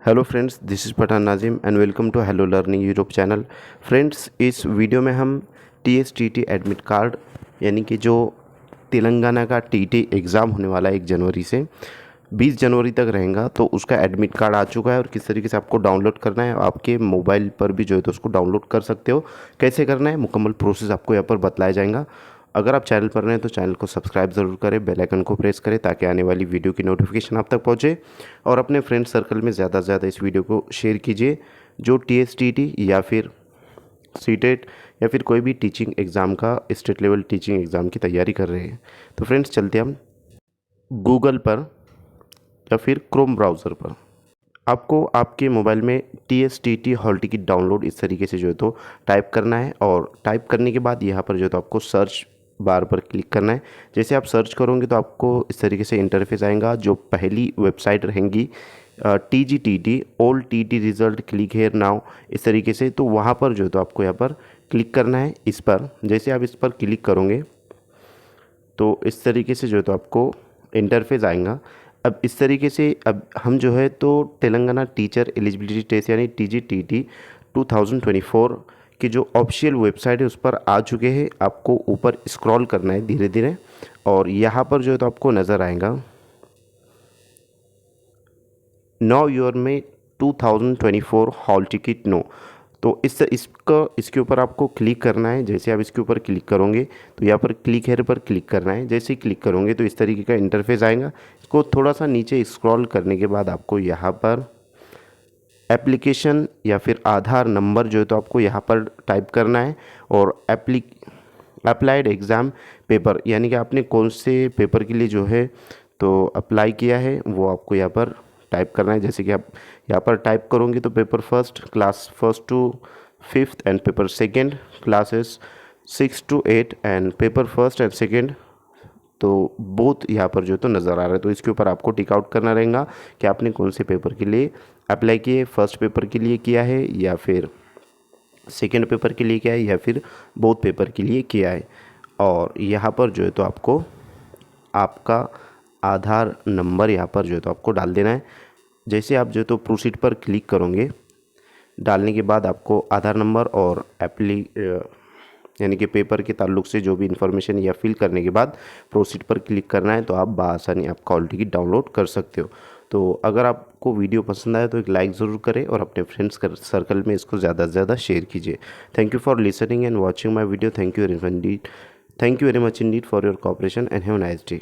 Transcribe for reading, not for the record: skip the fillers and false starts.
Hello friends, this is Pathan Nazim and welcome to hello learning YouTube channel. Friends, इस video में हम TSTT admit card यानी कि जो तेलंगाना का TT एग्ज़ाम होने वाला है 1 जनवरी से 20 जनवरी तक रहेगा, तो उसका एडमिट कार्ड आ चुका है और किस तरीके से आपको डाउनलोड करना है। आपके मोबाइल पर भी जो है तो उसको डाउनलोड कर सकते हो। कैसे करना है, मुकम्मल प्रोसेस आपको यहाँ पर बतलाया जाएगा। अगर आप चैनल पर नए हैं तो चैनल को सब्सक्राइब ज़रूर करें, बेल आइकन को प्रेस करें ताकि आने वाली वीडियो की नोटिफिकेशन आप तक पहुंचे। और अपने फ्रेंड सर्कल में ज़्यादा से ज़्यादा इस वीडियो को शेयर कीजिए जो TSTT या फिर सीटेट या फिर कोई भी टीचिंग एग्ज़ाम का स्टेट लेवल टीचिंग एग्ज़ाम की तैयारी कर रहे हैं। तो फ्रेंड्स, चलते हम गूगल पर या फिर क्रोम ब्राउज़र पर। आपको आपके मोबाइल में TSTT हॉल टिकट डाउनलोड इस तरीके से जो है तो टाइप करना है, और टाइप करने के बाद यहाँ पर जो है तो आपको सर्च बार पर क्लिक करना है। जैसे आप सर्च करोगे तो आपको इस तरीके से इंटरफेस आएगा। जो पहली वेबसाइट रहेंगी TGTT all TT result, click here now, इस तरीके से, तो वहाँ पर जो है तो आपको यहाँ पर क्लिक करना है। इस पर जैसे आप इस पर क्लिक करोगे तो इस तरीके से जो है तो आपको इंटरफेस आएगा। अब इस तरीके से अब हम जो है तो तेलंगाना टीचर एलिजिबिलिटी टेस्ट यानी TGTT 2024 की जो ऑफिशियल वेबसाइट है उस पर आ चुके हैं। आपको ऊपर स्क्रॉल करना है धीरे धीरे, और यहाँ पर जो है तो आपको नज़र आएगा नो योर में 2024 हॉल टिकट नो। तो इसके ऊपर आपको क्लिक करना है। जैसे आप इसके ऊपर क्लिक करोगे तो यहाँ पर क्लिक हेयर पर क्लिक करना है। जैसे ही क्लिक करोगे तो इस तरीके का इंटरफेस आएगा। इसको थोड़ा सा नीचे स्क्रॉल करने के बाद आपको यहाँ पर एप्लीकेशन या फिर आधार नंबर जो है तो आपको यहाँ पर टाइप करना है, और अप्लाइड एग्ज़ाम पेपर यानी कि आपने कौन से पेपर के लिए जो है तो अप्लाई किया है वो आपको यहाँ पर टाइप करना है। जैसे कि आप यहाँ पर टाइप करोगे तो paper first class 1st to 5th and paper second classes 6 to 8 and paper first and second, तो बोथ यहाँ पर जो तो नज़र आ रहा है। तो इसके ऊपर आपको टिक आउट करना रहेगा कि आपने कौन से पेपर के लिए अप्लाई किए, फर्स्ट पेपर के लिए किया है या फिर सेकेंड पेपर के लिए किया है या फिर बोथ पेपर के लिए किया है। और यहाँ पर जो है तो आपको आपका आधार नंबर यहाँ पर जो है तो आपको डाल देना है। जैसे आप जो है तो प्रोसीड पर क्लिक करोगे, डालने के बाद आपको आधार नंबर और यानी कि पेपर के ताल्लुक से जो भी इन्फॉर्मेशन या फिल करने के बाद प्रोसीड पर क्लिक करना है, तो आप बआसानी आपका हॉल टिकट डाउनलोड कर सकते हो। तो अगर आपको वीडियो पसंद आए तो एक लाइक ज़रूर करें और अपने फ्रेंड्स सर्कल में इसको ज़्यादा से ज़्यादा शेयर कीजिए। Thank you for listening and watching my video. Thank you very much Indeed for your cooperation and have a nice day.